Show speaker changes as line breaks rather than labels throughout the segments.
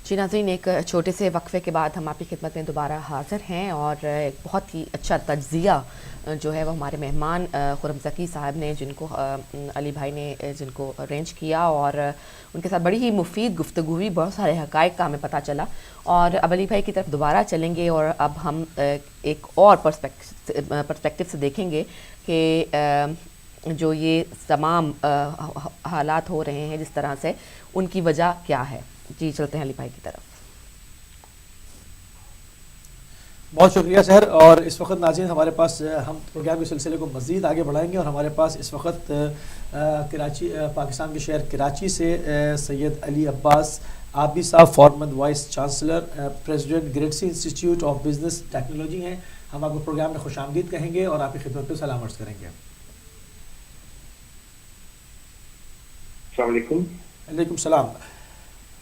जी नाज़रीन, एक छोटे से वक्फे के बाद हम आपकी खिदमत में दोबारा हाज़िर हैं और एक बहुत ही अच्छा तज्ज़िया जो है वो हमारे मेहमान खुर्रम ज़की साहब ने, जिनको अली भाई ने जिनको अरेंज किया, और उनके साथ बड़ी ही मुफीद गुफ्तगू हुई, बहुत सारे हक़ाइक़ का हमें पता चला। और अब अली भाई की तरफ दोबारा चलेंगे और अब हम एक और पर्सपेक्टिव से देखेंगे कि जो ये तमाम हालात हो रहे हैं जिस तरह से, उनकी वजह क्या है। जी चलते हैं अली भाई की तरफ।
बहुत शुक्रिया सर। और इस वक्त नाज़रीन हमारे पास, हम प्रोग्राम के सिलसिले को मज़ीद आगे बढ़ाएंगे और हमारे पास इस वक्त कराची, पाकिस्तान के शहर कराची से सैयद अली अब्बास आबदी साहब, फॉर्मर वाइस चांसलर, प्रेसिडेंट ग्रेडसी इंस्टीट्यूट ऑफ बिज़नेस टेक्नोलॉजी हैं। हम आपको प्रोग्राम में खुशामदीद कहेंगे और आपकी खिदमत पर सलाम अर्ज़ करेंगे।
अस्सलाम वालेकुम।
वालेकुम सलाम।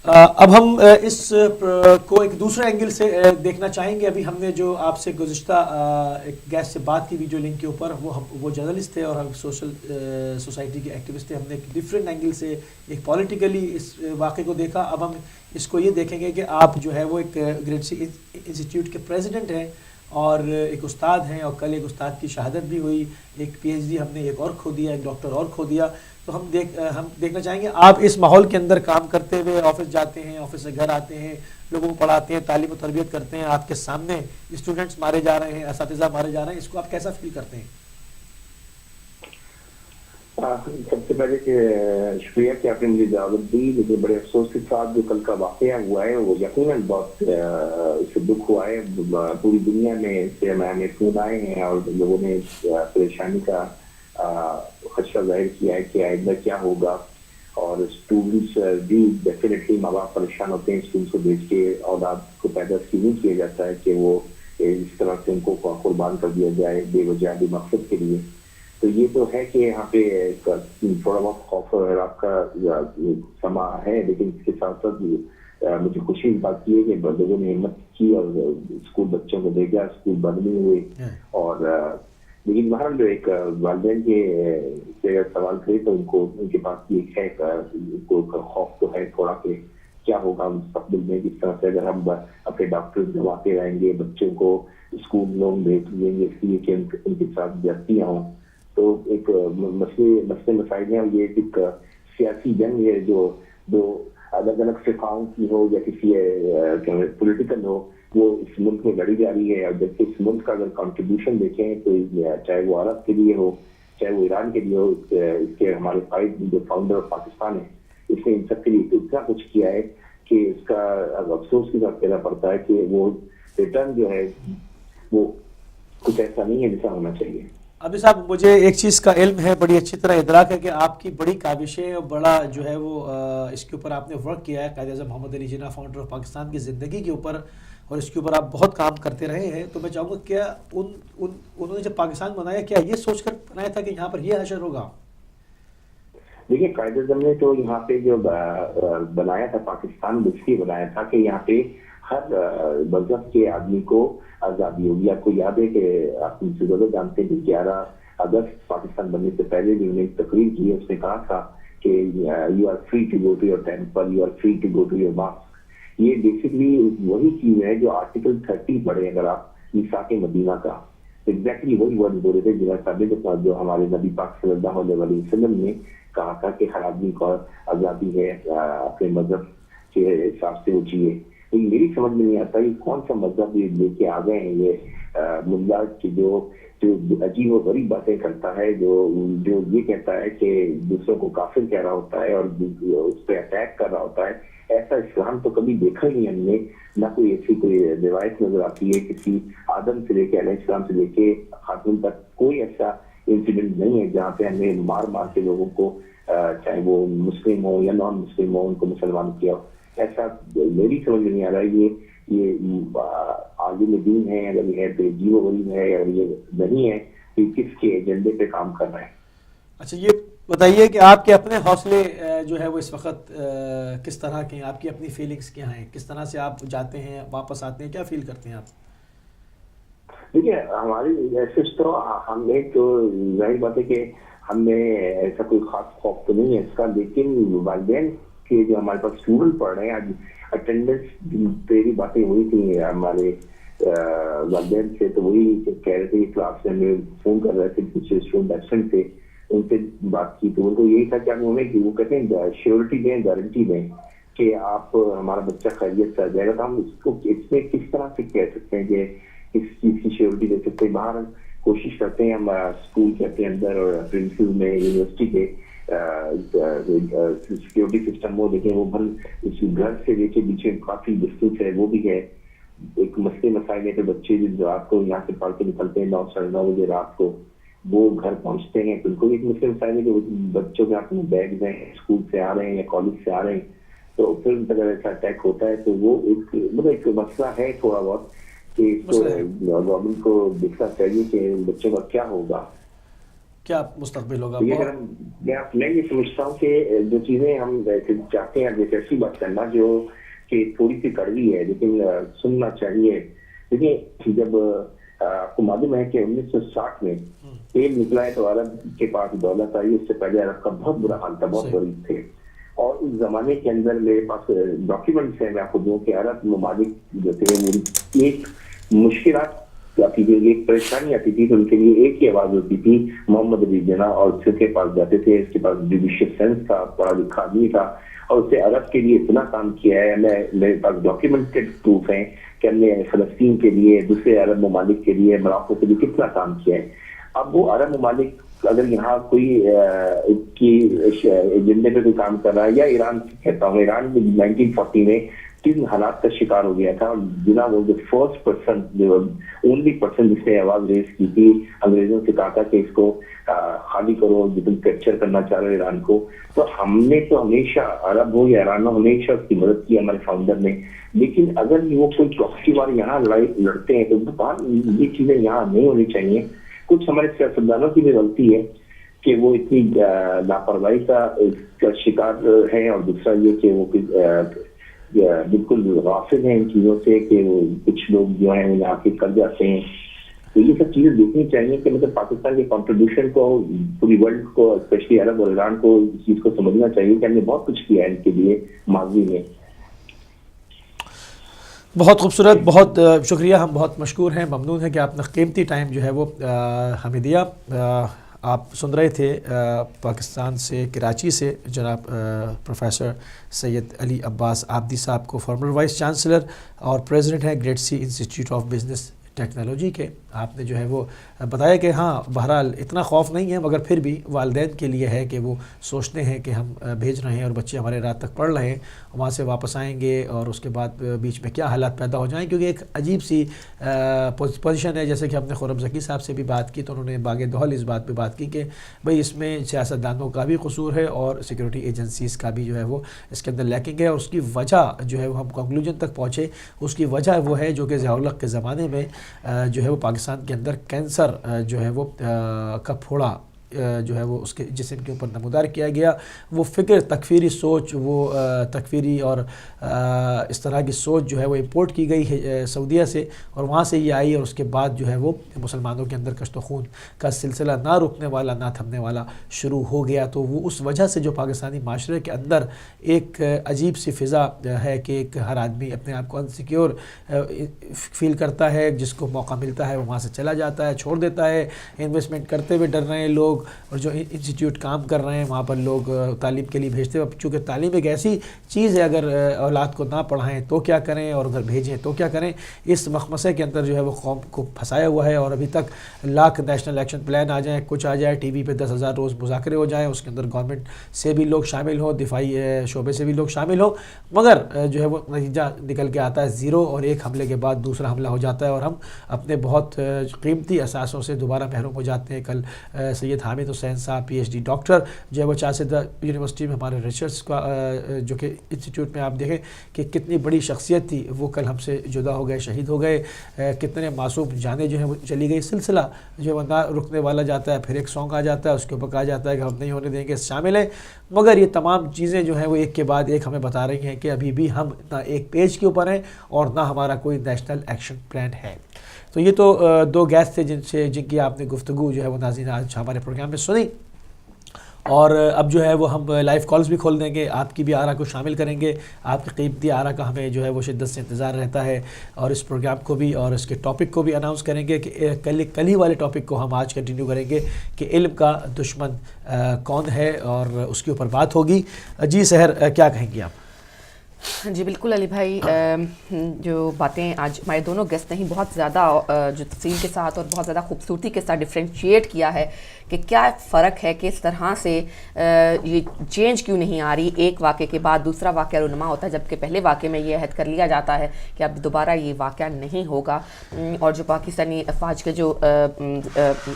अब हम इस को एक दूसरे एंगल से देखना चाहेंगे। अभी हमने जो आपसे गुज़िश्ता एक गेस्ट से बात की वीडियो लिंक के ऊपर, वो जर्नलिस्ट थे और हम सोसाइटी के एक्टिविस्ट थे। हमने एक डिफरेंट एंगल से, एक पॉलिटिकली इस वाक़े को देखा। अब हम इसको ये देखेंगे कि आप जो है वो एक ग्रेडसी इंस्टीट्यूट के प्रेसिडेंट हैं और एक उस्ताद हैं, और कल एक उस्ताद की शहादत भी हुई, एक PhD हमने एक और खो दिया, एक डॉक्टर और खो दिया। तो हम देखना चाहेंगे, आप इस माहौल के अंदर काम करते हुए ऑफिस जाते हैं, ऑफिस से घर आते हैं, लोगों को पढ़ाते हैं, तालीम और तरबियत करते हैं, आपके सामने स्टूडेंट्स मारे जा रहे हैं, असातिज़ा मारे जा रहे हैं, इसको आप कैसा फील करते हैं?
सबसे पहले शुक्रिया कि आपने मुझे दावत दी। लेकिन बड़े अफसोस के साथ जो कल का वाक़या हुआ है वो यकीनन बहुत इससे दुख हुआ है। पूरी दुनिया में इससे हमें फ़ोन आए हैं और लोगों ने परेशानी का खदशा जाहिर किया है कि आइंदा क्या होगा। और स्टूडेंट्स भी डेफिनेटली, माँ बाप परेशान होते हैं स्कूल को भेज के, औलाद को पैदा नहीं किया जाता है कि वो इस तरह से उनको कुर्बान कर दिया जाए बेवजह भी मकसद के लिए। तो ये तो है कि यहाँ पे थोड़ा बहुत खौफ और आपका समा है, लेकिन इसके साथ साथ मुझे खुशी इस बात की है कि लोगों ने हिम्मत की और स्कूल बच्चों को भेजा, स्कूल बंद नहीं हुए। और लेकिन वहाँ जो एक वालिदैन के से अगर सवाल करें तो उनके पास ये है, उनको खौफ तो है थोड़ा कि क्या होगा मुस्तकबिल में, किस तरह से अगर हम अपने डॉक्टर दवाते रहेंगे, बच्चों को स्कूल लोग भेज देंगे इसलिए कि उनके साथ जातियाँ हों। तो एक मसले मसाइल हैं, और ये एक सियासी जंग है जो दो अलग अलग फिकाओं की हो या किसी पॉलिटिकल हो, वो इस मुल्क में लड़ी जा रही है। और जबकि इस मुल्क का अगर कंट्रीब्यूशन देखें तो चाहे वो अरब के लिए हो, चाहे वो ईरान के लिए हो, इसके हमारे कायद जो फाउंडर ऑफ पाकिस्तान है, इसने इन सब के लिए इतना कुछ किया है कि इसका अफसोस के साथ कहना पड़ता है कि वो रिटर्न जो है वो कुछ ऐसा नहीं है जैसा होना चाहिए।
अभी साहब, मुझे एक चीज़ का इल्म है, बड़ी अच्छी तरह इदराक है कि आपकी बड़ी काबिशें और बड़ा जो है वो इसके ऊपर आपने वर्क किया है, कायद-ए-आज़म मोहम्मद अली जिन्ना, फाउंडर ऑफ पाकिस्तान की ज़िंदगी के ऊपर, और इसके ऊपर आप बहुत काम करते रहे हैं। तो मैं चाहूँगा, क्या उन्होंने जब पाकिस्तान बनाया, क्या ये सोचकर बनाया था कि यहाँ पर ये हशर होगा?
देखिए, कायद-ए-आज़म ने तो यहाँ पे जो बनाया था पाकिस्तान, इसलिए बनाया था कि यहाँ पे हर मजहब के आदमी को आज़ादी होगी। आपको याद है कि आप जरूर जानते हैं कि 11 अगस्त पाकिस्तान बनने से पहले भी उन्होंने एक तकरीर की है, उसने कहा था कि you are free to go to your temple, you are free to go to your mosque. ये बेसिकली वही चीज है जो आर्टिकल 30 पढ़े अगर आप मीसाक मदीना का, एग्जैक्टली वही वर्ड बोले थे जो हमारे नबी पाक सल्लल्लाहु अलैहि वसल्लम ने कहा था कि हर आदमी को आज़ादी है अपने मजहब के हिसाब से वो जिए। लेकिन मेरी समझ में नहीं आता ये कौन सा मजहब ये लेके आ गए हैं, ये मुल्ला की जो अजीब और गरीब बातें करता है, जो ये कहता है कि दूसरों को काफिर कह रहा होता है और उस पर अटैक कर रहा होता है। ऐसा इस्लाम तो कभी देखा ही नहीं हमने, ना कोई ऐसी कोई रिवायत नजर आती है किसी आदम से लेके अलैहिस्सलाम से लेके खातून तक कोई ऐसा इंसिडेंट नहीं है जहाँ पे हमने मार मार के लोगों को, चाहे वो मुस्लिम हो या नॉन मुस्लिम हो, उनको मुसलमान किया हो। ऐसा मेरी समझ में नहीं आ रहा है। ये आलिम दीन है, अगर ये है जीवो गरीब है, अगर ये नहीं है तो किसके एजेंडे पे काम कर रहे हैं?
अच्छा, ये बताइए कि आपके अपने हौसले जो है वो इस वक्त किस तरह के हैं, आपकी अपनी फीलिंग्स क्या हैं, किस तरह से आप जाते हैं वापस आते हैं, क्या फील करते हैं आप?
देखिए, हमारी ऐसे तो हमने तो जाहिर बात है कि हमने ऐसा कोई खास खौफ तो नहीं है इसका, लेकिन वालिदैन के जो हमारे पास स्टूडेंट पढ़ रहे हैं, आज अटेंडेंस पे भी बातें हुई थी हमारे वालिदैन से, तो वही कह रहे थे क्लास में फोन कर रहे थे, कुछ स्टूडेंट एब्सेंट थे, उनसे बात की तो उनको यही था कि उन्हें कि वो कहते हैं श्योरिटी दें, गारंटी दें कि आप हमारा बच्चा खैरियत से आ जाएगा। तो हम इसको इसमें किस तरह से कह सकते हैं कि इस चीज की श्योरिटी दे सकते हैं? बाहर कोशिश करते हैं हम स्कूल के अंदर और प्रिंसिपल में, यूनिवर्सिटी के सिक्योरिटी सिस्टम वो देखें, वो भल इस घर से लेके पीछे काफी डिस्टेंस है, वो भी है एक मसले मसाइल है। तो बच्चे जो रात को यहाँ से पढ़ के निकलते हैं 9-9:30 बजे रात को, वो घर पहुंचते हैं तो उनको एक मसले मसाइल है कि बच्चों के हाथ में बैग हैं, स्कूल से आ रहे हैं या कॉलेज से आ रहे हैं, तो फिर अगर ऐसा अटैक होता है तो वो एक मसला है थोड़ा बहुत कि इसको गवर्नमेंट को देखना चाहिए कि बच्चों का क्या होगा,
क्या मुस्तकबिल होगा।
मैं ये समझता हूँ कि जो चीजें हम चाहते हैं जैसे ऐसी बात करना जो कि थोड़ी सी कड़वी है लेकिन सुनना चाहिए। देखिए जब आपको मालूम है कि 1960 में तेल निकला है तो अरब के पास दौलत आई, उससे पहले अरब का बहुत बुरा हाल था, बहुत गरीब थे। और उस जमाने के अंदर मेरे पास डॉक्यूमेंट्स हैं, मैं आपको दूं कि अरब ममालिक जो थे वो एक मुश्किलात आती थी, एक परेशानी आती थी तो उनके लिए एक ही आवाज होती थी, मोहम्मद अली जिन्ना, और उसके पास जाते थे, इसके पास जुडिशियल सेंस था, पढ़ा लिखा आदमी था और उससे अरब के लिए इतना काम किया है। मेरे पास डॉक्यूमेंटेड प्रूफ है कि हमने फलस्तीन के लिए, दूसरे अरब ममालिक के लिए, मोरक्को के लिए कितना काम किया है। अब वो अरब ममालिक अगर यहाँ कोई की एजेंडे पे कोई काम कर रहा है, या ईरान कहता हूँ, ईरान में 1940 में किन हालात का शिकार हो गया था, जिना वो जो फर्स्ट पर्सन, ओनली पर्सन जिसने आवाज रेस की थी, अंग्रेजों से कहा था कि इसको खाली करो, जो तुम कैप्चर करना चाह रहे हो ईरान को। तो हमने तो हमेशा, अरब हो या ईरान हो, हमेशा उसकी मदद की हमारे फाउंडर ने। लेकिन अगर वो कोई चौथी बार यहाँ लड़ाई लड़ते हैं तो ये चीजें यहाँ नहीं होनी चाहिए। कुछ हमारे सियासतदानों की भी गलती है कि वो इतनी लापरवाही का शिकार है, और दूसरा ये कि वो बिल्कुल गाफिल हैं इन चीजों से कि वो कुछ लोग जो हैं वो आके कर जाते हैं। तो ये सब चीजें देखनी चाहिए कि मतलब पाकिस्तान के कंट्रीब्यूशन को पूरी वर्ल्ड को, स्पेशली अरब और ईरान को इस चीज को समझना चाहिए कि हमने बहुत कुछ किया है इनके लिए माजी में।
बहुत खूबसूरत, बहुत शुक्रिया, हम बहुत मशकूर हैं, ममनून हैं कि आपने कीमती टाइम जो है वो हमें दिया। आप सुन रहे थे पाकिस्तान से, कराची से जनाब प्रोफेसर सैयद अली अब्बास आबदी साहब को, फॉर्मर वाइस चांसलर और प्रेसिडेंट हैं great C institute of business technology के। आपने जो है वो बताया कि हाँ बहरहाल इतना खौफ नहीं है, मगर फिर भी वालिदैन के लिए है कि वो सोचते हैं कि हम भेज रहे हैं और बच्चे हमारे रात तक पढ़ रहे हैं, वहाँ से वापस आएंगे और उसके बाद बीच में क्या हालात पैदा हो जाएं, क्योंकि एक अजीब सी पोजीशन है। जैसे कि हमने खुर्रम ज़की साहब से भी बात की तो उन्होंने बागे दौहल इस बात पर बात की कि भाई इसमें सियासतदानों का भी कसूर है और सिक्योरिटी एजेंसीज़ का भी जो है वो इसके अंदर लैकिंग है, और उसकी वजह जो है वो हम कंक्लूजन तक पहुँचे, उसकी वजह वो है जो कि ज़िया-उल-हक के ज़माने में जो है वो पाकिस्तान के अंदर कैंसर जो है वो का फोड़ा जो है वो उसके जिस्म के ऊपर नमूदार किया गया। वो फ़िक्र, तकफ़ीरी सोच, वो तकफ़ीरी और इस तरह की सोच जो है वो इंपोर्ट की गई है सऊदीया से, और वहाँ से ये आई, और उसके बाद जो है वो मुसलमानों के अंदर कश्त खून का सिलसिला ना रुकने वाला, ना थमने वाला शुरू हो गया। तो वो उस वजह से जो पाकिस्तानी माशरे के अंदर एक अजीब सी फ़िज़ा है कि एक हर आदमी अपने आप को अनसिक्योर फील करता है, जिसको मौका मिलता है वो वहाँ से चला जाता है, छोड़ देता है। इन्वेस्टमेंट करते हुए डर रहे हैं लोग, और जो इंस्टीट्यूट काम कर रहे हैं वहाँ पर लोग तालीम के लिए भेजते हैं। चूँकि तालीम एक ऐसी चीज़ है, अगर औलाद को ना पढ़ाएं तो क्या करें और अगर भेजें तो क्या करें, इस मखमसे के अंदर जो है वो कौम को फंसाया हुआ है। और अभी तक लाख नेशनल एक्शन प्लान आ जाएँ, कुछ आ जाए, टीवी पे 10,000 रोज़ मुज़ाकरे हो जाएँ, उसके अंदर गवर्नमेंट से भी लोग शामिल हों, दिफाई शोबे से भी लोग शामिल हों, मगर जो है वो नतीजा निकल के आता है ज़ीरो, और एक हमले के बाद दूसरा हमला हो जाता है और हम अपने बहुत कीमती असासों से दोबारा महरूम हो जाते हैं। कल सैयद हामिद हुसैन साहब PhD डॉक्टर जो है वो चासिदा यूनिवर्सिटी में हमारे रिसर्च का जो कि इंस्टीट्यूट में आप देखें कि कितनी बड़ी शख्सियत थी, वो कल हमसे जुदा हो गए, शहीद हो गए। कितने मासूम जानें जो है वो चली गई। सिलसिला जो है वो ना रुकने वाला जाता है, फिर एक सॉन्ग आ जाता है, उसके ऊपर कहा जाता है कि हम नहीं होने देंगे, शामिल है। मगर ये तमाम चीज़ें जो हैं वो एक के बाद एक हमें बता रही हैं कि अभी भी हम ना एक पेज के ऊपर हैं और ना हमारा कोई नेशनल एक्शन प्लान है। तो ये तो दो गेस्ट थे जिनकी आपने गुफ्तगू जो है वो नाज़रीन आज हमारे प्रोग्राम में सुनी, اور اب جو ہے وہ ہم لائیو کالز بھی کھول دیں گے، آپ کی بھی آرا کو شامل کریں گے. آپ کی قیمتی آرا کا ہمیں جو ہے وہ شدت سے انتظار رہتا ہے، اور اس پروگرام کو بھی اور اس کے ٹاپک کو بھی اناؤنس کریں گے کہ کل ہی والے ٹاپک کو ہم آج کنٹینیو کریں گے کہ علم کا دشمن کون ہے، اور اس کے اوپر بات ہوگی. جی سحر، کیا کہیں گی آپ؟
جی بالکل علی بھائی، جو باتیں آج ہمارے دونوں گیسٹ نے بہت زیادہ جو تفصیل کے ساتھ اور بہت زیادہ خوبصورتی کے ساتھ ڈفرینشیٹ کیا ہے کہ کیا فرق ہے کہ اس طرح سے یہ چینج کیوں نہیں آ رہی، ایک واقعے کے بعد دوسرا واقعہ رونما ہوتا ہے، جبکہ پہلے واقعے میں یہ عہد کر لیا جاتا ہے کہ اب دوبارہ یہ واقعہ نہیں ہوگا. اور جو پاکستانی افواج کے جو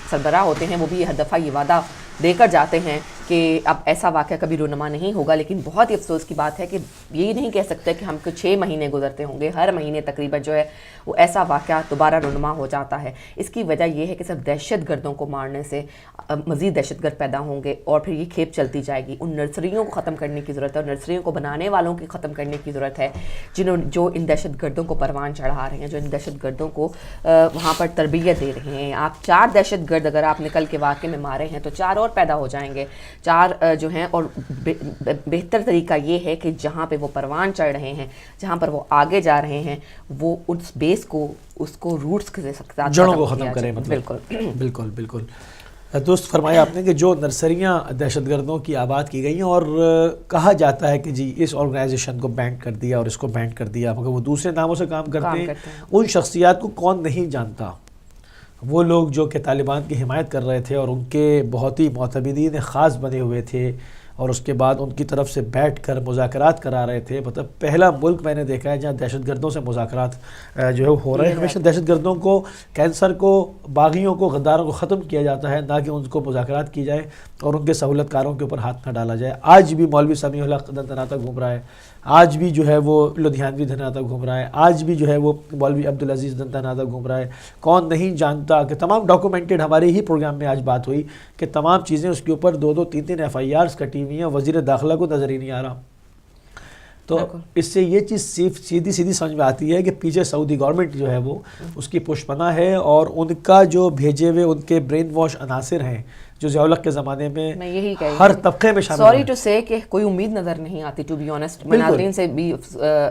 سربراہ ہوتے ہیں وہ بھی ہر دفعہ یہ وعدہ دے کر جاتے ہیں کہ اب ایسا واقعہ کبھی رونما نہیں ہوگا. لیکن بہت ہی افسوس کی بات ہے کہ یہ نہیں کہہ سکتے کہ ہم کو 6 مہینے گزرتے ہوں گے، ہر مہینے تقریباً جو ہے وہ ایسا واقعہ دوبارہ رونما ہو جاتا ہے. اس کی وجہ یہ ہے کہ صرف دہشت گردوں کو مارنے سے مزید دہشت گرد پیدا ہوں گے، اور پھر یہ کھیپ چلتی جائے گی. ان نرسریوں کو ختم کرنے کی ضرورت ہے، اور نرسریوں کو بنانے والوں کی ختم کرنے کی ضرورت ہے جو ان دہشت گردوں کو پروان چڑھا رہے ہیں، جو ان دہشت گردوں کو وہاں پر تربیت دے رہے ہیں. آپ 4 دہشت گرد اگر آپ نکل کے واقعے میں مارے ہیں تو 4 اور پیدا ہو جائیں گے، 4 جو ہیں. اور بہتر طریقہ یہ ہے کہ جہاں پہ وہ پروان چڑھ رہے ہیں، جہاں پر وہ آگے جا رہے ہیں، وہ اس بیس کو، اس کو روٹس کے ساتھ
جڑوں کو ختم کریں.
بالکل
بالکل بالکل درست فرمایا آپ نے کہ جو نرسریاں دہشت گردوں کی آباد کی گئی ہیں، اور کہا جاتا ہے کہ جی اس آرگنائزیشن کو بینڈ کر دیا اور اس کو بینڈ کر دیا، مگر وہ دوسرے ناموں سے کام کرتے ہیں. ان شخصیات کو کون نہیں جانتا؟ وہ لوگ جو کہ طالبان کی حمایت کر رہے تھے اور ان کے بہت ہی معتمدین خاص بنے ہوئے تھے، اور اس کے بعد ان کی طرف سے بیٹھ کر مذاکرات کرا رہے تھے. مطلب پہلا ملک میں نے دیکھا ہے جہاں دہشت گردوں سے مذاکرات جو ہے ہو رہے ہیں. ہمیشہ دہشت گردوں کو، کینسر کو، باغیوں کو، غداروں کو ختم کیا جاتا ہے، نہ کہ ان کو مذاکرات کی جائے اور ان کے سہولت کاروں کے اوپر ہاتھ نہ ڈالا جائے. آج بھی مولوی سمیع الحق دھناتا گھوم رہا ہے، آج بھی جو ہے وہ لدھیانوی دھناتا گھوم رہا ہے، آج بھی جو ہے وہ مولوی عبدالعزیز دھناتا گھوم رہا ہے. کون نہیں جانتا کہ تمام ڈاکومنٹڈ، ہمارے ہی پروگرام میں آج بات ہوئی کہ تمام چیزیں اس کے اوپر 2-2 3-3 FIRs کٹی ہوئی ہیں. وزیر داخلہ کو نظر ہی نہیں آ رہا. تو اس سے یہ چیز سیدھی سمجھ میں آتی ہے کہ پیچھے سعودی گورنمنٹ جو ہے وہ اس کی پشپنا ہے، اور ان کا جو بھیجے ہوئے ان کے برین واش عناصر ہیں جو ضیاء الحق کے زمانے میں ہر طبقے میں شامل ہیں.
سوری ٹو سے کہ کوئی امید نظر نہیں آتی، ٹو بی آنیسٹ. میں ناظرین سے بھی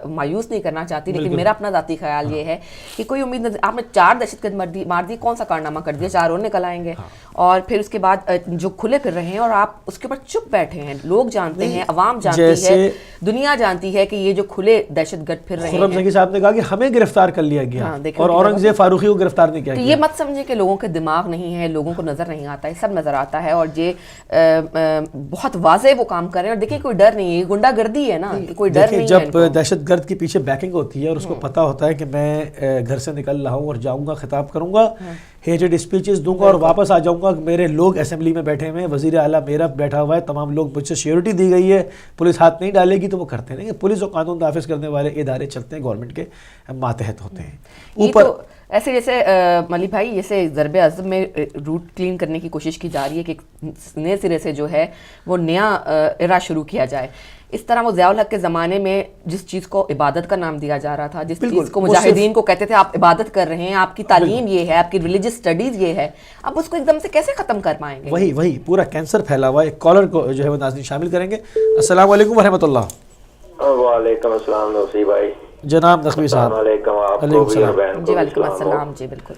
مایوس نہیں کرنا چاہتی، لیکن میرا اپنا ذاتی خیال یہ ہے کہ کوئی امید نظر، آپ نے 4 دہشت گرد مار دی، کون سا کارنامہ کر دیا، 4 اور نکل آئیں گے. اور پھر اس کے بعد جو کھلے پھر رہے ہیں اور آپ اس کے اوپر چپ بیٹھے ہیں. لوگ جانتے ہیں، عوام جانتی ہے، دنیا جانتی ہے کہ یہ جو کھلے دہشت گرد پھر رہے ہیں.
خرم زکی صاحب نے کہا کہ ہمیں گرفتار کر لیا گیا اور اورنگزیب فاروقی کو گرفتار نہیں کیا گیا.
یہ مت سمجھے کہ لوگوں کے دماغ نہیں ہے، لوگوں کو نظر نہیں آتا ہے، سب نظر آتا ہے. اور یہ بہت واضح وہ کام کر رہے ہیں. اور دیکھیں کوئی ڈر نہیں ہے، گنڈا گردی ہے نا، کوئی ڈر نہیں ہے.
جب دہشت گرد کے پیچھے بیکنگ ہوتی ہے اور اس کو پتا ہوتا ہے کہ میں گھر سے نکل رہا ہوں اور جاؤں گا، خطاب کروں گا، ہیٹڈ اسپیچز دوں گا اور واپس آ جاؤں گا، میرے لوگ اسمبلی میں بیٹھے ہوئے ہیں، وزیر اعلیٰ میرا بیٹھا ہوا ہے، تمام لوگ مجھ سے سیکورٹی دی گئی ہے، پولیس ہاتھ نہیں ڈالے گی، تو وہ کرتے نہیں. پولیس اور قانون نافذ کرنے والے ادارے چلتے ہیں، گورنمنٹ کے ماتحت ہوتے ہیں. اوپر
ایسے جیسے ملی بھائی جیسے ضرب عضب میں روٹ کلین کرنے کی کوشش کی جا رہی ہے کہ نئے سرے سے جو ہے وہ نیا ایرا شروع کیا جائے. اس طرح وہ ضیاء الحق کے زمانے میں جس چیز کو عبادت کا نام دیا جا رہا تھا، جس چیز کو مجاہدین کو کہتے تھے آپ عبادت کر رہے ہیں، آپ کی تعلیم یہ ہے، آپ کی ریلیجس سٹڈیز یہ ہے، اب اس کو ایک دم سے کیسے ختم کر پائیں گے؟
وہی پورا کینسر پھیلا ہوا ہے. ایک کالر کو جو ہے وہ ناظرین شامل کریں گے. السلام علیکم ورحمۃ اللہ.
وعلیکم السلام نوسی بھائی.
جناب نقوی صاحب.
علیکم السلام.
جی وعلیکم السلام. جی بالکل،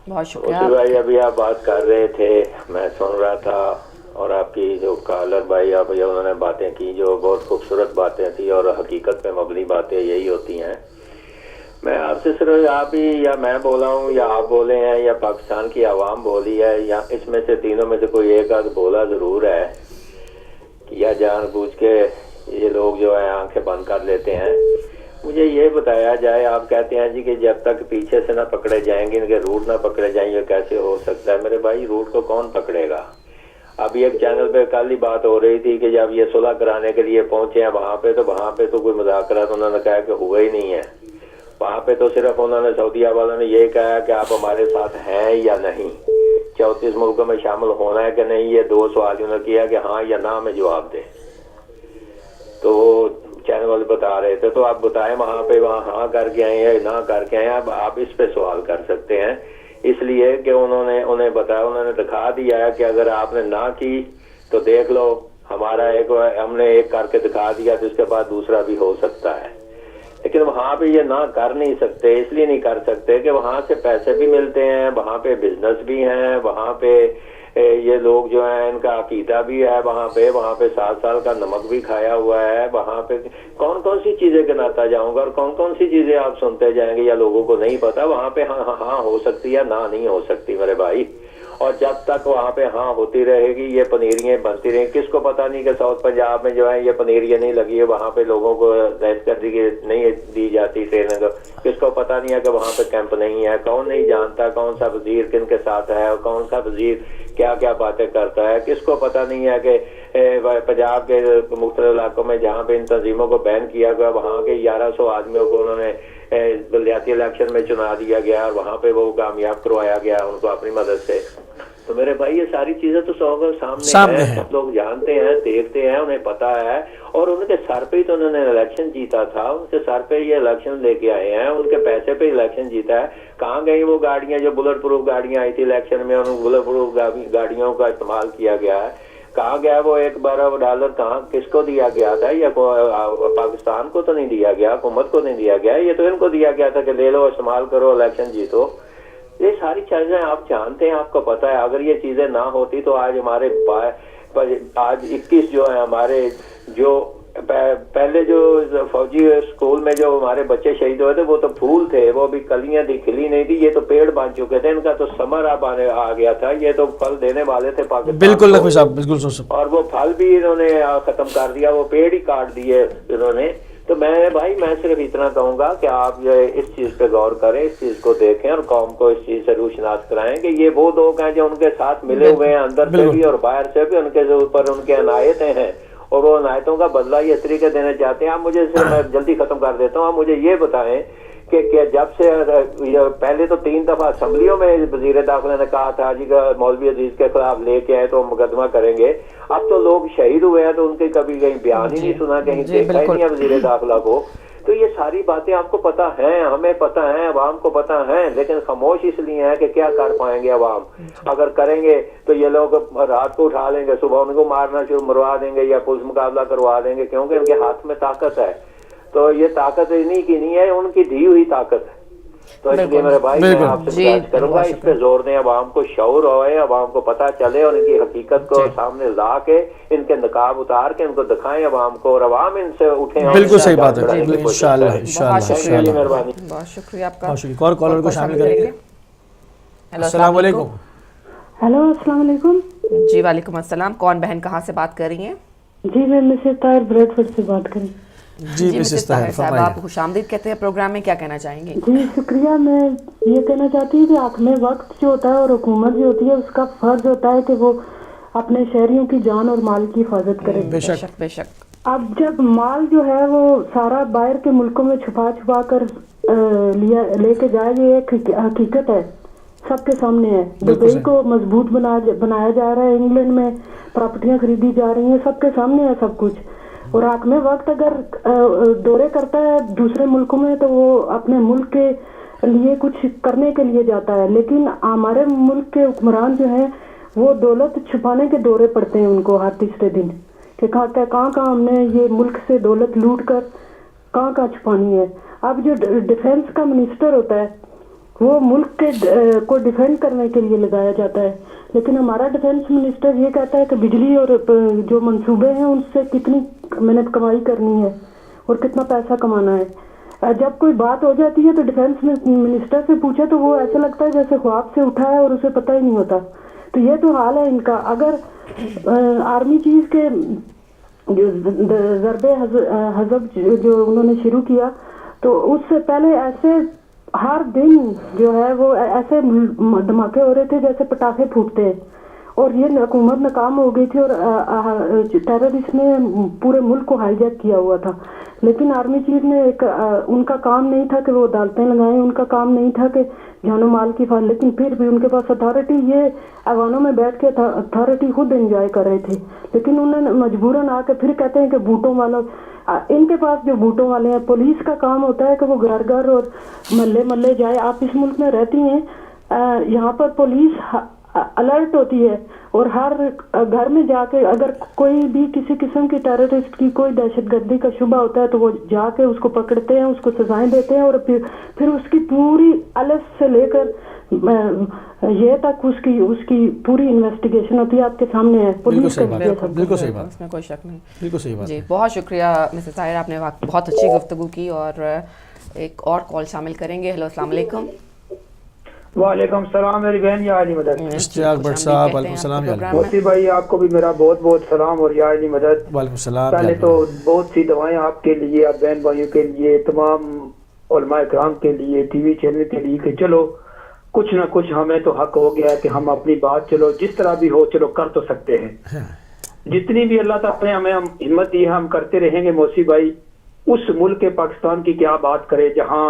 بہت شکریہ.
نوسی بھائی ابھی آپ بات کر رہے تھے، میں سن رہا تھا، اور آپ کی جو کالر بھائی آپ انہوں نے باتیں کی جو بہت خوبصورت باتیں تھیں اور حقیقت پہ مبنی باتیں یہی ہوتی ہیں. میں آپ سے صرف آپ ہی یا میں بولا ہوں یا آپ بولے ہیں یا پاکستان کی عوام بولی ہے یا اس میں سے تینوں میں سے کوئی ایک آدھ بولا ضرور ہے، یا جان بوجھ کے یہ لوگ جو ہے آنکھیں بند کر لیتے ہیں. مجھے یہ بتایا جائے، آپ کہتے ہیں جی کہ جب تک پیچھے سے نہ پکڑے جائیں گے، ان کے روٹ نہ پکڑے جائیں، یہ کیسے ہو سکتا ہے؟ میرے بھائی روٹ کو کون پکڑے گا؟ ابھی ایک چینل پہ کل ہی بات ہو رہی تھی کہ جب یہ صلح کرانے کے لیے پہنچے ہیں وہاں پہ تو کوئی مذاکرات انہوں نے کہا کہ ہوئے ہی نہیں ہے. وہاں پہ تو صرف انہوں نے سعودیہ والوں نے یہ کہا کہ آپ ہمارے ساتھ ہیں یا نہیں، 34 ملکوں میں شامل ہونا ہے کہ نہیں، یہ 2 سوال انہوں نے کیا کہ ہاں یا نہ میں جواب دے. تو چینل والے بتا رہے تھے، تو آپ بتائیں وہاں پہ وہاں ہاں کر کے آئے یا نہ کر کے آئے. اب آپ اس پہ سوال کر سکتے ہیں، اس لیے کہ انہیں بتایا، انہوں نے دکھا دیا ہے کہ اگر آپ نے نہ کی تو دیکھ لو ہمارا ہم نے ایک کر کے دکھا دیا تو اس کے بعد دوسرا بھی ہو سکتا ہے. لیکن وہاں پہ یہ نہ کر نہیں سکتے, اس لیے نہیں کر سکتے کہ وہاں سے پیسے بھی ملتے ہیں, وہاں پہ بزنس بھی ہیں, وہاں پہ یہ لوگ جو ہیں ان کا عقیدہ بھی ہے, وہاں پہ 7 سال کا نمک بھی کھایا ہوا ہے, وہاں پہ کون کون سی چیزیں گناتا جاؤں گا اور کون کون سی چیزیں آپ سنتے جائیں گے یا لوگوں کو نہیں پتا. وہاں پہ ہاں ہو سکتی ہے, نہ نہیں ہو سکتی میرے بھائی. اور جب تک وہاں پہ ہاں ہوتی رہے گی, یہ پنیریاں بنتی رہیں, کس کو پتا نہیں کہ ساؤتھ پنجاب میں جو ہے یہ پنیریاں نہیں لگی ہے, وہاں پہ لوگوں کو دہشت گردی کی نہیں دی جاتی ٹریننگ, کس کو پتا نہیں ہے کہ وہاں پہ کیمپ نہیں ہے, کون نہیں جانتا کون سا وزیر کن کے ساتھ ہے اور کون سا وزیر کیا کیا باتیں کرتا ہے, کس کو پتا نہیں ہے کہ پنجاب کے مختلف علاقوں میں جہاں پہ ان تنظیموں کو بین کیا گیا وہاں کے 1100 آدمیوں کو انہوں نے بلدیاتی الیکشن میں چنا دیا گیا اور وہاں پہ وہ کامیاب کروایا گیا ان کو اپنی مدد سے. تو میرے بھائی یہ ساری چیزیں تو سامنے ہیں, سب لوگ جانتے ہیں, دیکھتے ہیں, انہیں پتا ہے. اور ان کے سر پہ ہی تو انہوں نے الیکشن جیتا تھا, ان کے سر پہ یہ الیکشن لے کے آئے ہیں, ان کے پیسے پہ الیکشن جیتا ہے. کہاں گئی وہ گاڑیاں جو بلٹ پروف گاڑیاں آئی تھی الیکشن میں, ان بلٹ پروف گاڑیوں کا استعمال کیا گیا ہے. کہاں گیا وہ $1 کہاں کس کو دیا گیا تھا؟ یا پاکستان کو تو نہیں دیا گیا, حکومت کو نہیں دیا گیا, یہ تو ان کو دیا گیا تھا کہ لے لو استعمال کرو الیکشن جیتو. یہ ساری چیزیں آپ جانتے ہیں, آپ کو پتا ہے. اگر یہ چیزیں نہ ہوتی تو آج ہمارے آج 21 جو ہیں ہمارے جو پہلے جو فوجی اسکول میں جو ہمارے بچے شہید ہوئے تھے وہ تو پھول تھے, وہ بھی کلیاں تھی, کھلی نہیں تھی. یہ تو پیڑ بن چکے تھے, ان کا تو ثمر اب آ گیا تھا, یہ تو پھل دینے والے تھے پاکستان.
بالکل نقوی صاحب, بالکل صاحب.
اور وہ پھل بھی انہوں نے ختم کر دیا, وہ پیڑ ہی کاٹ دیے انہوں نے. تو میں صرف اتنا کہوں گا کہ آپ جو ہے اس چیز پہ غور کریں, اس چیز کو دیکھیں اور قوم کو اس چیز سے روشناس کرائیں کہ یہ وہ لوگ ہیں جو ان کے ساتھ ملے ہوئے ہیں اندر سے بھی اور باہر سے بھی, ان کے اوپر ان کے عنایتیں ہیں اور وہ عنایتوں کا بدلہ یہ اس طریقے دینا چاہتے ہیں. آپ مجھے میں جلدی ختم کر دیتا ہوں, آپ مجھے یہ بتائیں کہ جب سے پہلے تو 3 دفعہ اسمبلیوں میں وزیر داخلہ نے کہا تھا جی مولوی عزیز کے خلاف لے کے آئے تو مقدمہ کریں گے. اب تو لوگ شہید ہوئے ہیں تو ان کے کبھی کہیں بیان ہی نہیں سنا, کہیں دیکھا ہی نہیں ہے وزیر داخلہ کو. تو یہ ساری باتیں آپ کو پتا ہیں, ہمیں پتا ہیں, عوام کو پتا ہیں, لیکن خاموش اس لیے ہے کہ کیا کر پائیں گے عوام. اگر کریں گے تو یہ لوگ رات کو اٹھا لیں گے, صبح ان کو مارنا مروا دیں گے یا پولیس مقابلہ کروا دیں گے, کیونکہ ان کے ہاتھ میں طاقت ہے. تو یہ طاقت انہی کی نہیں ہے, ان کی دی ہوئی طاقت ہے. تو اس لیے میرے بھائی میں آپ سے گزارش کروں گا اس پہ زور دیں, عوام کو شعور ہوئے, عوام کو پتہ چلے اور ان کی حقیقت کو سامنے لا کے ان کے نقاب اتار کے ان کو دکھائیں عوام کو, اور عوام ان سے اٹھیں.
بالکل صحیح بات ہے, انشاءاللہ انشاءاللہ.
مہربانی, بہت شکریہ آپ کا.
بہت شکریہ. اور کالر کو شامل کریں گے. السلام علیکم.
ہیلو السلام علیکم.
جی وعلیکم السلام. کون بہن کہاں سے بات کر رہی ہیں؟
جی میں مسز طاہر بریڈ فورڈ سے بات کر رہی ہوں.
جی مسز طاہر
صاحب, آپ خوش آمدید کہتے ہیں پروگرام میں, کیا کہنا چاہیں گے؟
جی شکریہ. میں یہ کہنا چاہتی ہوں کہ حاکم وقت جو ہوتا ہے اور حکومت جو ہوتی ہے اس کا فرض ہوتا ہے کہ وہ اپنے شہریوں کی جان اور مال کی حفاظت کرے.
بے شک
بے شک.
اب جب مال جو ہے وہ سارا باہر کے ملکوں میں چھپا کر لے کے جائے, یہ ایک حقیقت ہے, سب کے سامنے ہے. دبئی کو مضبوط بنایا جا رہا ہے, انگلینڈ میں پراپرٹیاں خریدی جا رہی ہیں, سب کے سامنے ہے سب کچھ. اور حاکم وقت اگر دورے کرتا ہے دوسرے ملکوں میں تو وہ اپنے ملک کے لیے کچھ کرنے کے لیے جاتا ہے, لیکن ہمارے ملک کے حکمران جو ہیں وہ دولت چھپانے کے دورے پڑتے ہیں ان کو ہر تیسرے دن, کہ کہاں ہم نے یہ ملک سے دولت لوٹ کر کہاں چھپانی ہے. اب جو ڈیفنس کا منسٹر ہوتا ہے وہ ملک کے کو ڈیفینڈ کرنے کے لیے لگایا جاتا ہے, لیکن ہمارا ڈیفنس منسٹر یہ کہتا ہے کہ بجلی اور جو منصوبے ہیں ان سے کتنی محنت کمائی کرنی ہے اور کتنا پیسہ کمانا ہے. جب کوئی بات ہو جاتی ہے تو ڈیفنس منسٹر سے پوچھا تو وہ ایسا لگتا ہے جیسے خواب سے اٹھا ہے اور اسے پتہ ہی نہیں ہوتا. تو یہ تو حال ہے ان کا. اگر آرمی چیف کے جو ضرب حزب جو انہوں نے شروع کیا تو اس سے پہلے ایسے ہر دن جو ہے وہ ایسے دھماکے ہو رہے تھے جیسے پٹاخے پھوٹتے ہیں, اور یہ حکومت ناکام ہو گئی تھی اور ٹیررسٹ نے پورے ملک کو ہائی جیک کیا ہوا تھا. لیکن آرمی چیف نے ان کا کام نہیں تھا کہ وہ عدالتیں لگائیں, ان کا کام نہیں تھا کہ جان و مال کی حفاظت, لیکن پھر بھی ان کے پاس اتھارٹی, یہ ایوانوں میں بیٹھ کے اتھارٹی خود انجوائے کر رہے تھے, لیکن انہوں نے مجبوراً آ کے پھر کہتے ہیں کہ بوٹوں والوں, ان کے پاس جو بوٹوں والے ہیں, پولیس کا کام ہوتا ہے کہ وہ گھر گھر اور محلے محلے جائے. آپ اس ملک میں رہتی ہیں, یہاں پر پولیس अलर्ट होती है और हर घर में जाके अगर कोई भी किसी किस्म की टेररिस्ट की कोई दहशतगर्दी का शुबा होता है तो वो जाके उसको पकड़ते हैं, उसको सजाएं देते हैं और फिर उसकी पूरी अलग से लेकर ये तक उसकी पूरी इन्वेस्टिगेशन होती है, आपके सामने है।
बिल्कुल
पुलिस
सही
का
बात,
ये सब
बिल्कुल सही बात,
इसमें कोई शक नहीं।
बिल्कुल सही बात
जी
है।
बहुत शुक्रिया मिसेस ताहिर, आपने बहुत अच्छी गुफ्तगू की। और एक और कॉल शामिल करेंगे। हेलो अस्सलाम वालेकुम।
वालेकुम सलाम मेरी बहन या अली मदद।
इश्तियाक भट्ट साहब, वालेकुम सलाम या अली।
मोती भाई आपको भी मेरा बहुत बहुत सलाम और या अली मदद।
वालेकुम सलाम।
पहले तो बहुत सी दवाएं आपके लिए, आप बहन भाइयों के लिए, तमाम उलमाए किराम के लिए, टीवी चैनल के लिए कि चलो कुछ ना कुछ हमें तो हक हो गया है कि हम अपनी बात चलो जिस तरह भी हो चलो कर तो सकते हैं। जितनी भी अल्लाह ताला ने हमें हिम्मत दी है हम करते रहेंगे। मौसी भाई उस मुल्क पाकिस्तान की क्या बात करें जहाँ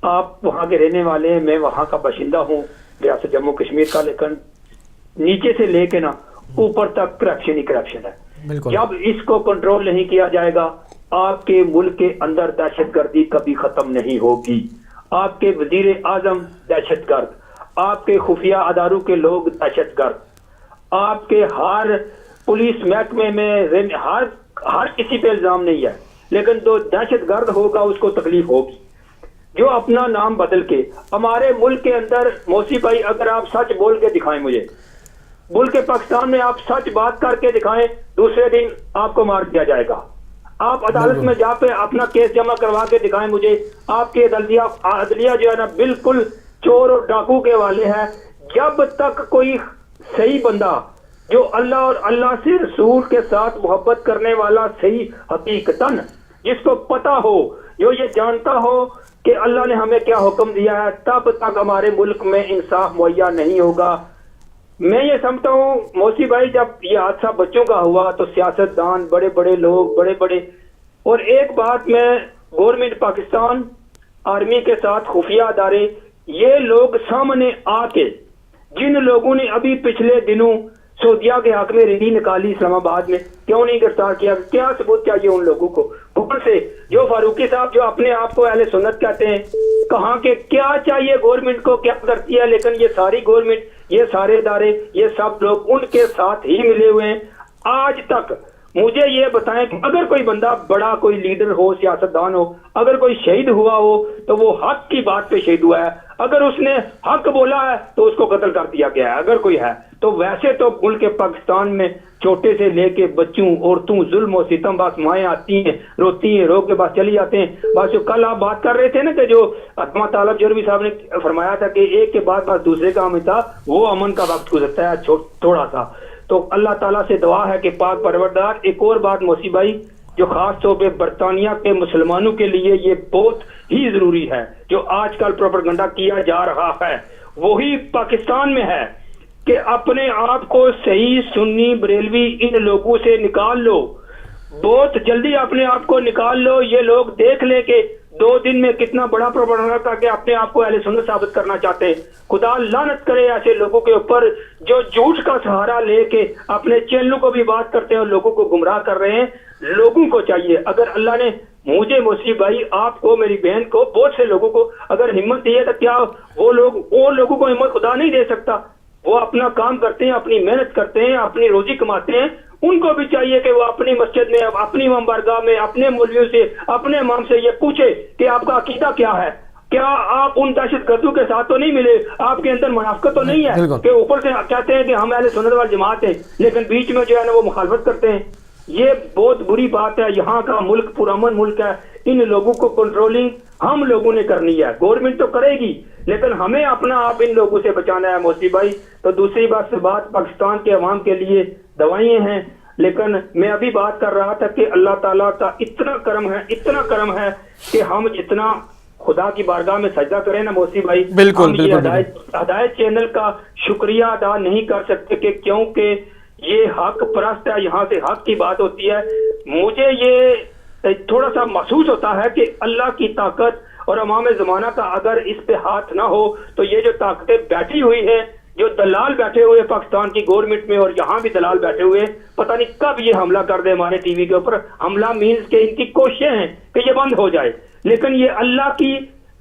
आप वहाँ के रहने वाले हैं, मैं वहाँ का बाशिंदा हूँ रियासत जम्मू कश्मीर का, लेकिन नीचे से लेके ना ऊपर तक करप्शन ही करप्शन है। जब इसको कंट्रोल नहीं किया जाएगा आपके मुल्क के अंदर दहशतगर्दी कभी खत्म नहीं होगी। आपके वजीर आजम दहशतगर्द, आपके खुफिया अदारों के लोग दहशतगर्द, आपके हर पुलिस महकमे में हर किसी पे इल्जाम नहीं है, लेकिन जो दहशतगर्द होगा उसको तकलीफ होगी। जो अपना नाम बदल के हमारे मुल्क के अंदर मौसी भाई अगर आप सच बोल के दिखाएं, मुझे मुल्क के पाकिस्तान में आप सच बात करके दिखाएं, दूसरे दिन आपको मार दिया जाएगा। आप अदालत में जा पे अपना केस जमा करवा के दिखाएं मुझे, आपके अदलिया जो है ना बिल्कुल चोर और डाकू के वाले हैं। जब तक कोई सही बंदा जो अल्लाह और अल्लाह से रसूल के साथ मोहब्बत करने वाला सही हकीकतन जिसको पता हो, जो ये जानता हो कि अल्लाह ने हमें क्या हुक्म दिया है, तब तक हमारे मुल्क में इंसाफ मुहैया नहीं होगा। मैं ये समझता हूँ मौसी भाई जब ये हादसा बच्चों का हुआ तो सियासतदान, बड़े बड़े लोग, बड़े बड़े, और एक बात मैं गवर्नमेंट पाकिस्तान, आर्मी के साथ खुफिया अदारे, ये लोग सामने आके जिन लोगों ने अभी पिछले दिनों सऊदिया के हक में रैली निकाली इस्लामाबाद में, क्यों नहीं गिरफ्तार किया? क्या सबूत चाहिए उन लोगों को? ऊपर से जो फारूकी साहब जो अपने आप को अहले सुन्नत कहते हैं, कहाँ के क्या चाहिए गवर्नमेंट को, क्या करती है? लेकिन ये सारी गवर्नमेंट, ये सारे इदारे, ये सब लोग उनके साथ ही मिले हुए हैं। आज तक मुझे ये बताएं कि अगर कोई बंदा बड़ा, कोई लीडर हो, सियासतदान हो, अगर कोई शहीद हुआ हो तो वो हक की बात पे शहीद हुआ है। अगर उसने हक बोला है तो उसको कत्ल कर दिया गया है अगर कोई है तो। वैसे तो मुल्क पाकिस्तान में छोटे से लेके बच्चों, औरतों, जुल्म और सितम, बस माएँ आती हैं, रोती हैं, रो के बाद चली जाते हैं। बस जो कल आप बात कर रहे थे ना कि जो अतमा तालब जरवी साहब ने फरमाया था कि एक के बाद बस दूसरे का अमन था, वो अमन का वक्त गुजरता है थोड़ा सा। तो अल्लाह ताला से दुआ है कि पाक परवरदार। एक और बात मौसी भाई जो खास तौर पे बरतानिया के मुसलमानों के लिए ये बहुत ही जरूरी है, जो आजकल प्रोपेगेंडा किया जा रहा है वही पाकिस्तान में है कि अपने आप को सही सुन्नी बरेलवी इन लोगों से निकाल लो, बहुत जल्दी अपने आप को निकाल लो। ये लोग देख ले के 2 दिन में कितना बड़ा प्रोपेगेंडा करके अपने आप को अहले सुन्नत साबित करना चाहते हैं। खुदा लानत करे ऐसे लोगों के ऊपर जो झूठ का सहारा लेके अपने चैनलों को भी बात करते हैं और लोगों को गुमराह कर रहे हैं। लोगों को चाहिए, अगर अल्लाह ने मुझे, मौसी भाई, आपको, मेरी बहन को, बहुत से लोगों को अगर हिम्मत दी है तो क्या वो लोगों को हिम्मत खुदा नहीं दे सकता? वो अपना काम करते हैं, अपनी मेहनत करते हैं, अपनी रोजी कमाते हैं। उनको भी चाहिए कि वो अपनी मस्जिद में, अपनी इमाम बारगाह में, अपने मौलवियों से, अपने इमाम से ये पूछे कि आपका अकीदा क्या है। क्या आप उन दहशतगर्दों के साथ तो नहीं मिले? आपके अंदर मुनाफिकत तो नहीं है कि ऊपर से कहते हैं कि हम अहले सुन्नत वल जमात हैं, लेकिन बीच में जो है ना वो मुखालफत करते हैं। ये बहुत बुरी बात है। यहाँ का मुल्क पुरअमन मुल्क है, इन लोगों को कंट्रोलिंग हम लोगों ने करनी है। गवर्नमेंट तो करेगी लेकिन हमें अपना आप इन लोगों से बचाना है मौसी भाई। तो दूसरी बात पाकिस्तान के अवाम के लिए दवाइयाँ हैं, लेकिन मैं अभी बात कर रहा था कि अल्लाह ताला का इतना करम है कि हम जितना खुदा की बारगाह में सजदा करें ना मौसी भाई,
बिल्कुल
हदायत चैनल का शुक्रिया अदा नहीं कर सकते कि क्योंकि ये हक परस्त है, यहाँ से हक की बात होती है। मुझे ये थोड़ा सा महसूस होता है कि अल्लाह की ताकत और अमाम ज़माना का अगर इस पे हाथ ना हो तो ये जो ताकतें बैठी हुई है, जो दलाल बैठे हुए पाकिस्तान की गवर्नमेंट में और यहाँ भी दलाल बैठे हुए, पता नहीं कब ये हमला कर दे हमारे टीवी के ऊपर। हमला मीन्स के इनकी कोशिशें हैं कि ये बंद हो जाए, लेकिन ये अल्लाह की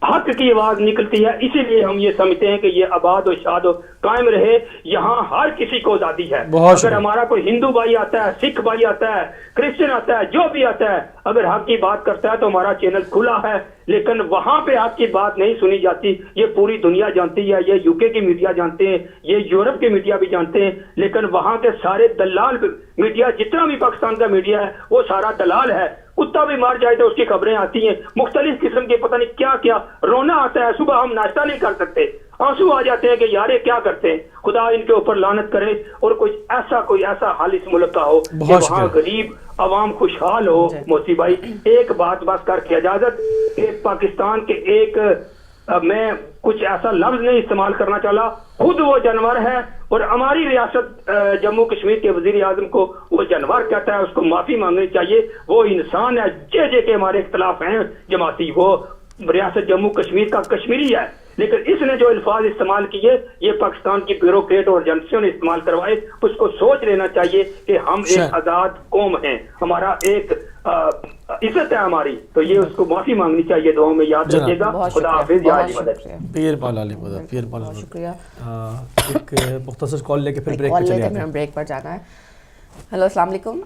हक की आवाज निकलती है, इसीलिए हम ये समझते हैं कि ये आबाद और शाद और कायम रहे। यहाँ हर किसी को आजादी है। अगर हमारा कोई हिंदू भाई आता है, सिख भाई आता है, क्रिश्चियन आता है, जो भी आता है, अगर हक की बात करता है तो हमारा चैनल खुला है। लेकिन वहां पे हक की बात नहीं सुनी जाती, ये पूरी दुनिया जानती है, ये यूके की मीडिया जानते हैं, ये यूरोप की मीडिया भी जानते हैं। लेकिन वहां के सारे दलाल मीडिया, जितना भी पाकिस्तान का मीडिया है, वो सारा दलाल है। कुत्ता भी मार जाए तो उसकी खबरें आती हैं, मुख्तलिफ किस्म के, पता नहीं क्या क्या। रोना आता है, सुबह हम नाश्ता नहीं कर सकते, आंसू आ जाते हैं कि यार ये क्या करते हैं। खुदा इनके ऊपर लानत करे और कोई ऐसा हाल इस मुल्क का हो कि वहाँ गरीब अवाम खुशहाल हो। मोसी भाई, एक बात बस करके इजाजत कि पाकिस्तान के एक मैं कुछ ऐसा लफ्ज नहीं इस्तेमाल करना चाहा, खुद वो जानवर है और हमारी रियासत जम्मू कश्मीर के वजीर आजम को वो जानवर कहता है, उसको माफी मांगनी चाहिए। वो इंसान है, जे के हमारे इख्तलाफ हैं जमाती, वो रियासत जम्मू कश्मीर का कश्मीरी है। लेकिन इसने जो अल्फाज इस्तेमाल किए, ये पाकिस्तान की ब्यूरोक्रेट और एजेंसियों ने इस्तेमाल करवाए। उसको सोच लेना चाहिए कि हम एक आजाद कौम हैं, हमारा एक इज्जत है हमारी, तो ये उसको माफी मांगनी चाहिए। दुआ में याद रखिएगा। खुदा हाफिज।
पीर पाला मदद, पीर पाला शुक्रिया। एक मुख्तसर कॉल लेके फिर ब्रेक पे चले जाते हैं।
ब्रेक पर जाना है। हेलो, अस्सलाम वालेकुम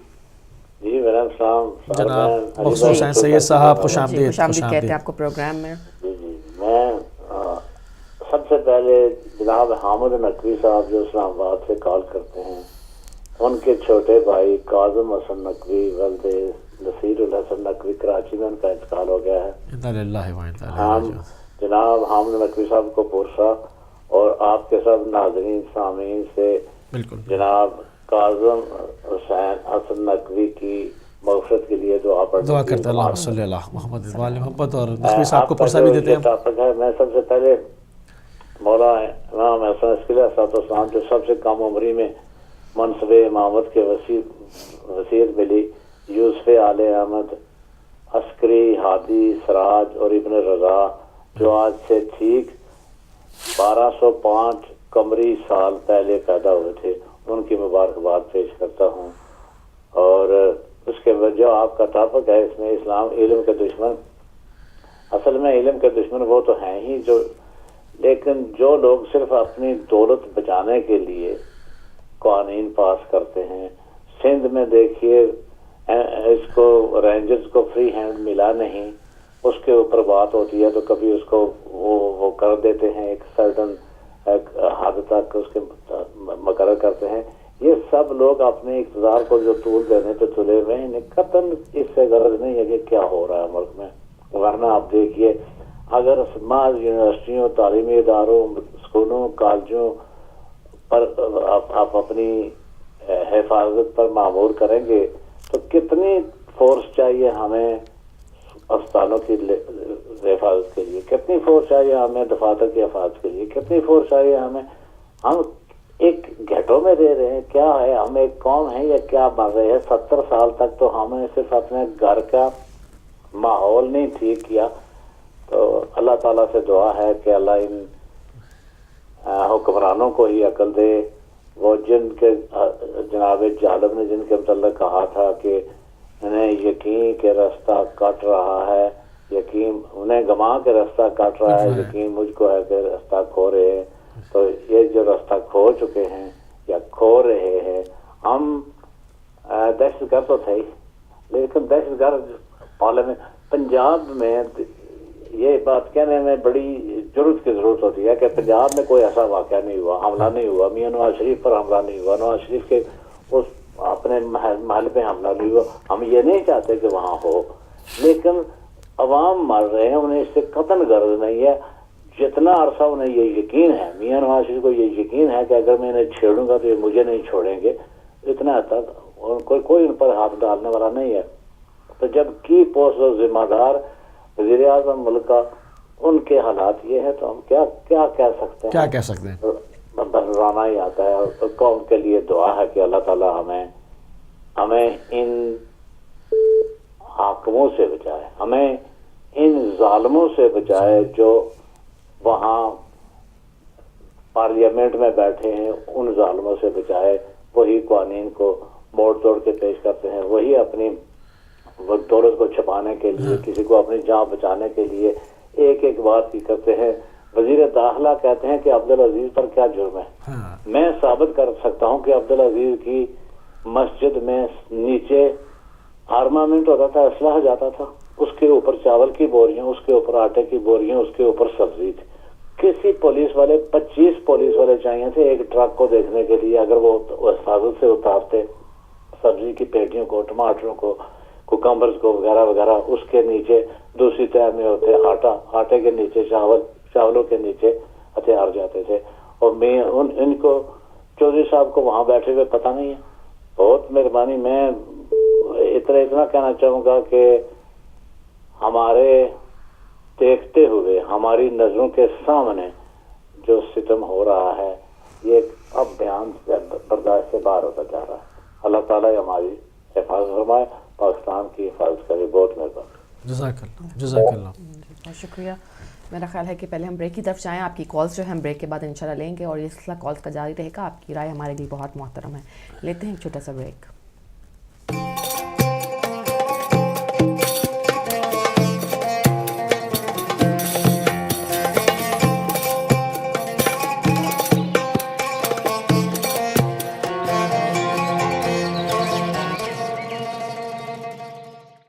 जी। मेरा सलाम
जनाब मकसूद हुसैन सैयद साहब, खुशामदीद
कहते हैं आपको प्रोग्राम में।
जी, मैं सबसे पहले जनाब हामिद नकवी साहब जो इस्लामाबाद से कॉल करते हैं, उनके छोटे भाई काज़िम हसन नकवी वल्दे नसीरुल हसन नकवी कराची में उनका इंतकाल हो गया है। हम जनाब हामिद नकवी साहब को पुरसा और आपके सब नाज़रीन सामीन से जनाब काज़िम हुसैन हसन नकवी की मग़फ़िरत के लिए दुआ
करते हैं। अल्लाह सल्ली अला मुहम्मद वाले मोहब्बत। और नकवी साहब को पुरसा भी देते हैं।
मैं सबसे पहले मौला इमाम हसन अस्करी जो सबसे कम उम्री में मनसबे इमामत के वसीयत मिली, यूसुफ आले अहमद अस्करी, हादी, सराज और इब्न रज़ा, जो आज से ठीक 1205 कमरी साल पहले पैदा हुए थे, उनकी मुबारकबाद पेश करता हूँ। और उसके जो आपका टॉपिक है इसमें इस्लाम इल्म के दुश्मन, असल में इल्म के दुश्मन वो तो हैं ही जो, लेकिन जो लोग सिर्फ अपनी दौलत बचाने के लिए कानून पास करते हैं। सिंध में देखिए, इसको रेंजर्स को फ्री हैंड मिला नहीं, उसके ऊपर बात होती है तो कभी उसको वो कर देते हैं, एक सर्टन हद तक उसके मुकर्रर करते हैं। ये सब लोग अपने इक़्तिदार को जो तूल देने पे तुले हुए हैं, कतन इससे गरज नहीं है कि क्या हो रहा है मुल्क में। वरना आप देखिए, अगर समाज यूनिवर्सिटियों, तालीमी इदारों, स्कूलों, कॉलेजों पर आप अपनी हिफाजत पर मामूर करेंगे तो कितनी फोर्स चाहिए हमें अस्पतालों की हिफाजत के लिए, कितनी फोर्स चाहिए हमें दफातर की हिफाजत के लिए, कितनी फोर्स चाहिए हमें। हम एक घेटों में रह रहे हैं, क्या है, हम एक कौम है या क्या बन रहे हैं। 70 साल तक तो हमने सिर्फ अपने घर का माहौल नहीं ठीक किया। तो अल्लाह ताला से दुआ है कि अल्लाह इन हुक्मरानों को ही अकल दे। वो जिनके जनाब जालिम ने जिनके मतलब कहा था कि उन्हें यकीन के रास्ता काट रहा है, यकीन उन्हें गमा के रास्ता काट रहा है, यकीन मुझको है कि रास्ता खो रहे हैं। तो ये जो रास्ता खो चुके हैं या खो रहे हैं, हम दहशतगर्द तो थे, लेकिन दहशतगर्द पार्लियामेंट पंजाब में ये बात कहने में बड़ी जरूरत की जरूरत होती है कि पंजाब में कोई ऐसा वाक़या नहीं हुआ, हमला नहीं हुआ, मियां नवाज शरीफ पर हमला नहीं हुआ, नवाज शरीफ के उस अपने महल पे हमला नहीं हुआ। हम ये नहीं चाहते कि वहाँ हो, लेकिन अवाम मर रहे हैं, उन्हें इससे कतन गर्ज नहीं है। जितना अरसा उन्हें ये यकीन है, मियां नवाज शरीफ को ये यकीन है कि अगर मैं इन्हें छेड़ूंगा तो ये मुझे नहीं छोड़ेंगे, इतना तक कोई उन पर हाथ डालने वाला नहीं है। तो जब की पोस्ट और जिम्मेदार वज़ीर आज़म मुल्क का उनके हालात ये है, तो हम क्या कह सकते हैं,
क्या कह सकते हैं।
बर्राना ही आता है। तो कौम के लिए दुआ है कि अल्लाह ताला हमें इन हाकिमों से बचाए, हमें इन जालिमों से बचाए जो वहाँ पार्लियामेंट में बैठे हैं, उन जालिमों से बचाए। वही कानून को मोड़ तोड़ के पेश करते हैं, वही अपनी दौलत को छुपाने के लिए, किसी को अपनी जान बचाने के लिए
ایک ایک بات ہی کرتے ہیں. وزیر داخلہ کہتے ہیں کہ عبدالعزیز پر کیا جرم ہے.
ہاں
میں ثابت کر سکتا ہوں کہ عبدالعزیز کی مسجد میں نیچے آرمامنٹ ہوتا تھا, اسلحہ جاتا تھا, اس کے اوپر چاول کی بوریاں, اس کے اوپر آٹے کی بوریاں, اس کے اوپر سبزی تھی. کسی پولیس والے 25 پولیس والے چاہیے تھے ایک ٹرک کو دیکھنے کے لیے. اگر وہ حفاظت سے اتارتے سبزی کی پیٹیوں کو, ٹماٹروں کو, کوکمبرز کو وغیرہ وغیرہ, اس کے نیچے دوسری تہہ میں ہوتے آٹا, آٹے کے نیچے چاول, چاولوں کے نیچے ہتھیار جاتے تھے. اور میں ان کو چودھری صاحب کو وہاں بیٹھے ہوئے پتہ نہیں ہے. بہت مہربانی. میں اتنا کہنا چاہوں گا کہ ہمارے دیکھتے ہوئے, ہماری نظروں کے سامنے جو ستم ہو رہا ہے, یہ اب بیان برداشت سے باہر ہوتا جا رہا ہے. اللہ تعالیٰ ہماری حفاظت فرمائے, پاکستان کی حفاظت کرے. بہت مہربانی.
جزاک اللہ, جزاک اللہ.
بہت شکریہ. میرا خیال ہے کہ پہلے ہم بریک کی طرف جائیں. آپ کی کالز جو ہے ہم بریک کے بعد انشاءاللہ لیں گے, اور یہ سلسلہ کالز کا جاری رہے گا. آپ کی رائے ہمارے لیے بہت محترم ہے. لیتے ہیں ایک چھوٹا سا بریک.